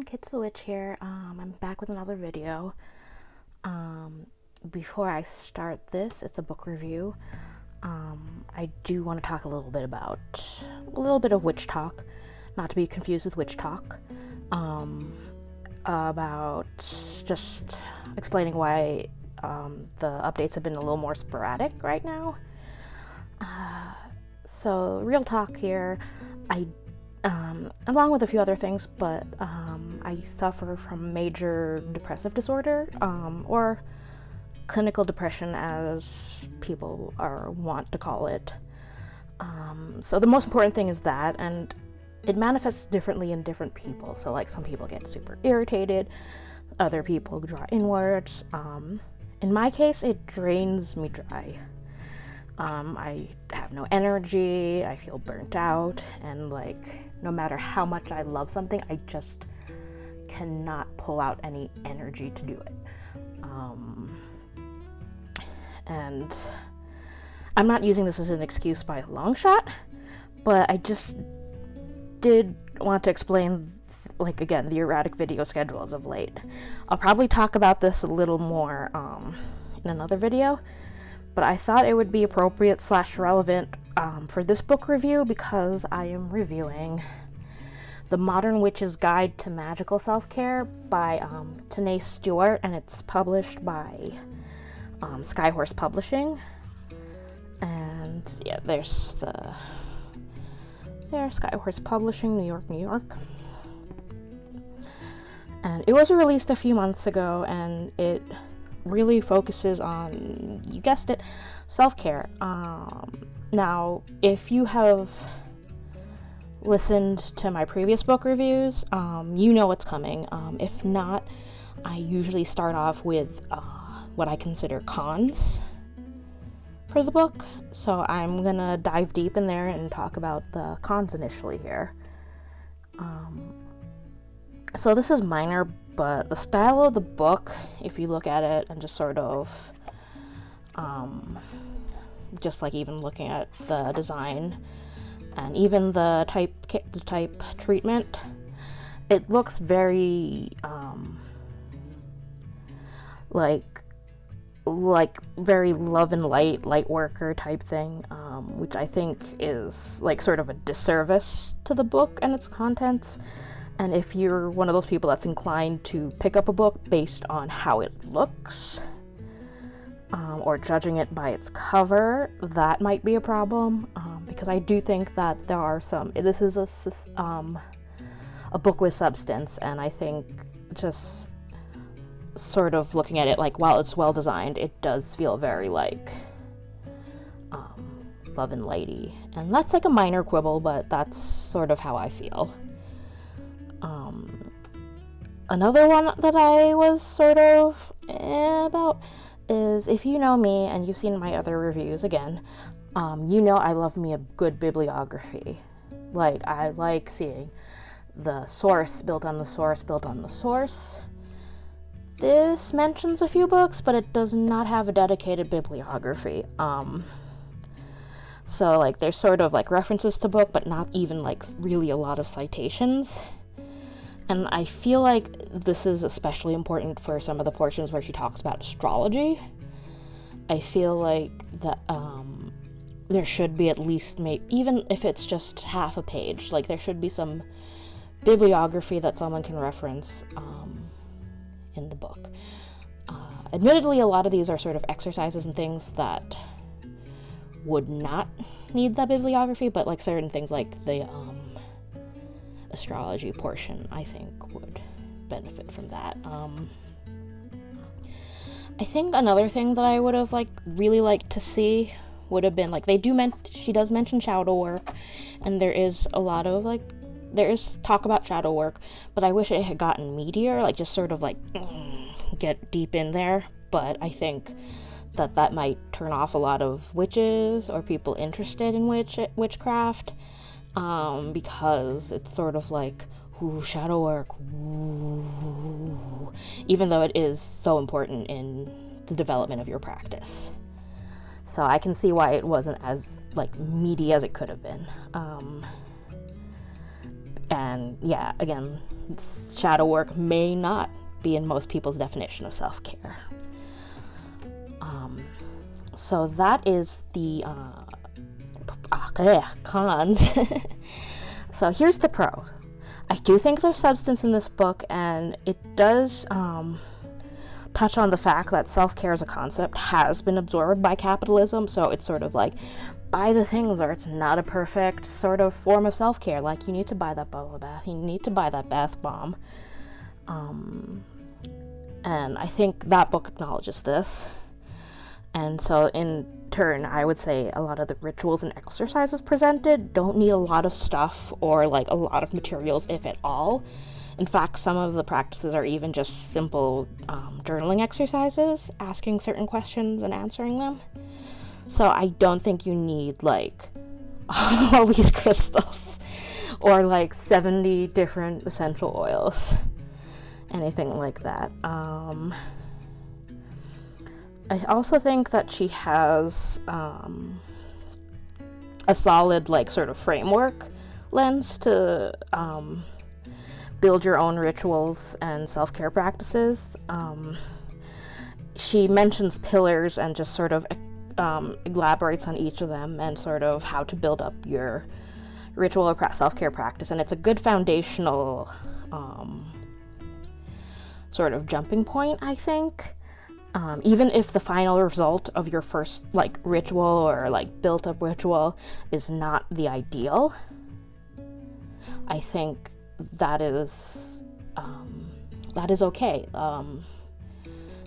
Kids the Witch here. I'm back with another video. Before I start this, it's a book review. I do want to talk a little bit of witch talk, not to be confused with witch talk. About just explaining why the updates have been a little more sporadic right now. So real talk here. Along with a few other things, but I suffer from major depressive disorder, or clinical depression as people want to call it. So the most important thing is that, and it manifests differently in different people. So like some people get super irritated, other people draw inwards. In my case, it drains me dry. I have no energy, I feel burnt out, and like no matter how much I love something, I just cannot pull out any energy to do it. And I'm not using this as an excuse by a long shot, but I just did want to explain, again, the erratic video schedule as of late. I'll probably talk about this a little more in another video, but I thought it would be appropriate / relevant for this book review because I am reviewing The Modern Witch's Guide to Magickal Self-Care by Tenae Stewart, and it's published by Skyhorse Publishing. And yeah, there's Skyhorse Publishing, New York, New York. And it was released a few months ago, and it really focuses on, you guessed it, self-care. Now, if you have listened to my previous book reviews, you know what's coming. If not, I usually start off with what I consider cons for the book. So I'm gonna dive deep in there and talk about the cons initially here. So this is minor, but the style of the book, if you look at it and just sort of, just like even looking at the design and even the type treatment, it looks very, like very love and light worker type thing, which I think is like sort of a disservice to the book and its contents. And if you're one of those people that's inclined to pick up a book based on how it looks, or judging it by its cover, that might be a problem, because I do think that this is a book with substance, and I think just sort of looking at it, like, while it's well designed, it does feel very like love and lighty, and that's like a minor quibble, but that's sort of how I feel. Another one that I was sort of about is, if you know me and you've seen my other reviews, again, you know I love me a good bibliography. Like, I like seeing the source built on the source built on the source. This mentions a few books, but it does not have a dedicated bibliography. So like there's sort of like references to book, but not even like really a lot of citations. And I feel like this is especially important for some of the portions where she talks about astrology. I feel like that there should be at least, even if it's just half a page, like there should be some bibliography that someone can reference in the book. Admittedly, a lot of these are sort of exercises and things that would not need that bibliography, but like certain things like the astrology portion, I think, would benefit from that. I think another thing that I would have really liked to see would have been she does mention shadow work, and there is a lot of there is talk about shadow work, but I wish it had gotten meatier, just sort of get deep in there. But I think that might turn off a lot of witches or people interested in witchcraft, because it's sort of like, ooh, shadow work, ooh, even though it is so important in the development of your practice. So I can see why it wasn't as meaty as it could have been. And yeah, again, shadow work may not be in most people's definition of self-care. So that is the cons. So here's the pros. I do think there's substance in this book, and it does touch on the fact that self-care as a concept has been absorbed by capitalism, so it's sort of like, buy the things or it's not a perfect sort of form of self-care. Like, you need to buy that bubble bath, you need to buy that bath bomb. And I think that book acknowledges this. And so in turn, I would say a lot of the rituals and exercises presented don't need a lot of stuff or like a lot of materials, if at all. In fact, some of the practices are even just simple journaling exercises, asking certain questions and answering them. So I don't think you need like all these crystals or like 70 different essential oils, anything like that. I also think that she has a solid like sort of framework lens to build your own rituals and self-care practices. She mentions pillars and just sort of elaborates on each of them and sort of how to build up your ritual or self-care practice, and it's a good foundational sort of jumping point, I think. Even if the final result of your first like ritual or like built up ritual is not the ideal, I think that is okay.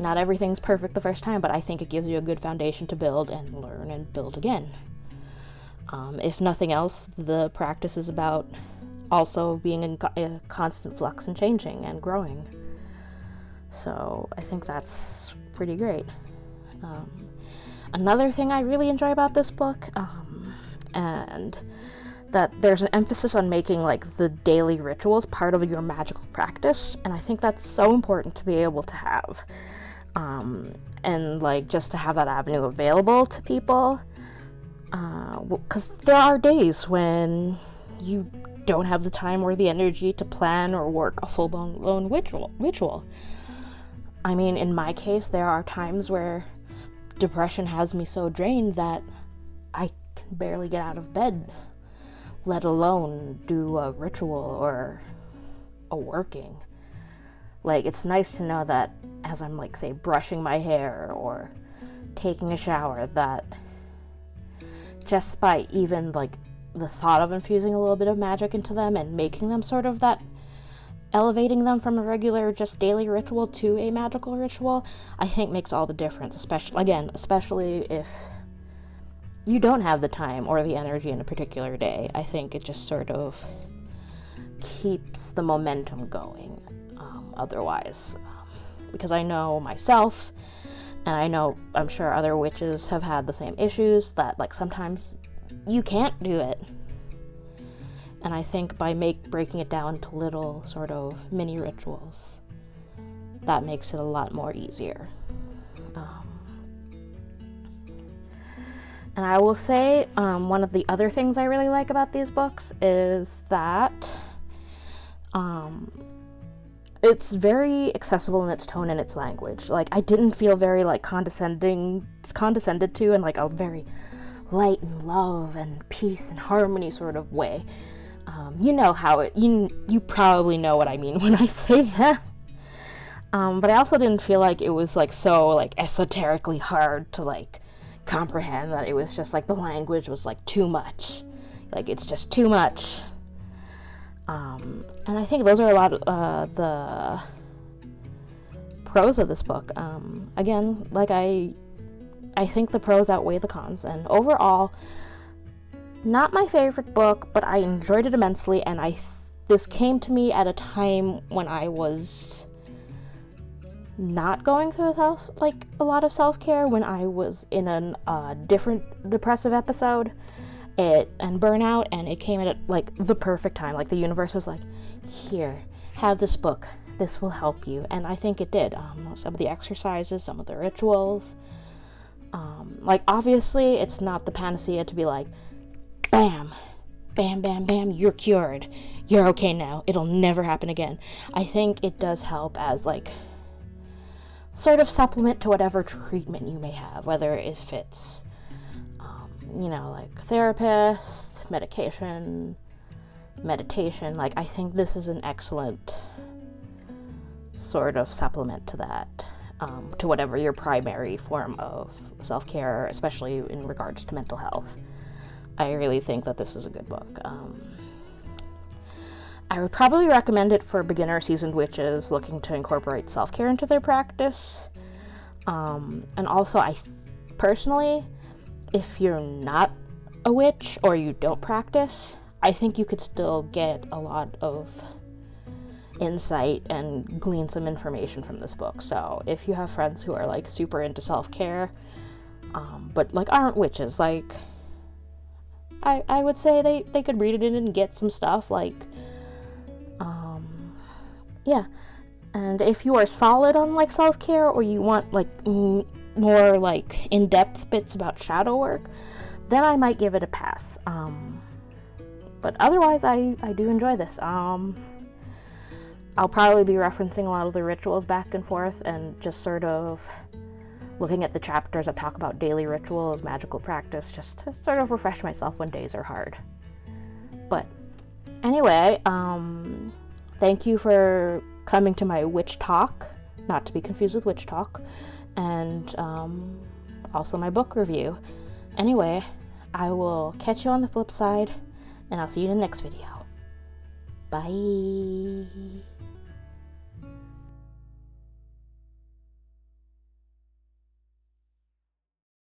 Not everything's perfect the first time, but I think it gives you a good foundation to build and learn and build again. If nothing else, the practice is about also being in a constant flux and changing and growing. So I think that's pretty great. Another thing I really enjoy about this book, and that there's an emphasis on making like the daily rituals part of your magical practice, and I think that's so important to be able to have, and like just to have that avenue available to people, because there are days when you don't have the time or the energy to plan or work a full-blown ritual. I mean, in my case, there are times where depression has me so drained that I can barely get out of bed, let alone do a ritual or a working. Like, it's nice to know that as I'm, like, say, brushing my hair or taking a shower, that just by even, like, the thought of infusing a little bit of magic into them and making them sort of that, elevating them from a regular, just daily ritual to a magical ritual, I think makes all the difference, especially if you don't have the time or the energy in a particular day. I think it just sort of keeps the momentum going otherwise. Because I know myself, and I'm sure other witches have had the same issues, that like sometimes you can't do it. And I think by breaking it down to little sort of mini rituals, that makes it a lot more easier. And I will say, one of the other things I really like about these books is that it's very accessible in its tone and its language. Like, I didn't feel very like condescended to in like a very light and love and peace and harmony sort of way. You know how you probably know what I mean when I say that. But I also didn't feel like it was like so like esoterically hard to like comprehend, that it was just like the language was like too much. Like, it's just too much. And I think those are a lot of the pros of this book. Again, like I think the pros outweigh the cons, and overall, not my favorite book, but I enjoyed it immensely, and this came to me at a time when I was not going through a lot of self-care, when I was in a different depressive episode and burnout, and it came at like the perfect time. Like, the universe was like, here, have this book, this will help you. And I think it did. Some of the exercises, some of the rituals, like, obviously it's not the panacea to be like, bam, bam, bam, bam, you're cured. You're okay now. It'll never happen again. I think it does help as like sort of supplement to whatever treatment you may have, whether if it's, like therapist, medication, meditation. Like, I think this is an excellent sort of supplement to that, to whatever your primary form of self-care, especially in regards to mental health. I really think that this is a good book. I would probably recommend it for beginner seasoned witches looking to incorporate self-care into their practice. And also, personally, if you're not a witch or you don't practice, I think you could still get a lot of insight and glean some information from this book. So if you have friends who are like super into self-care, but like aren't witches, like I would say they could read it and get some stuff, like yeah. And if you are solid on like self-care, or you want like more like in-depth bits about shadow work, then I might give it a pass. But otherwise, I do enjoy this. I'll probably be referencing a lot of the rituals back and forth, and just sort of looking at the chapters that talk about daily rituals, magical practice, just to sort of refresh myself when days are hard. But anyway, thank you for coming to my witch talk, not to be confused with witch talk, and also my book review. Anyway, I will catch you on the flip side, and I'll see you in the next video. Bye.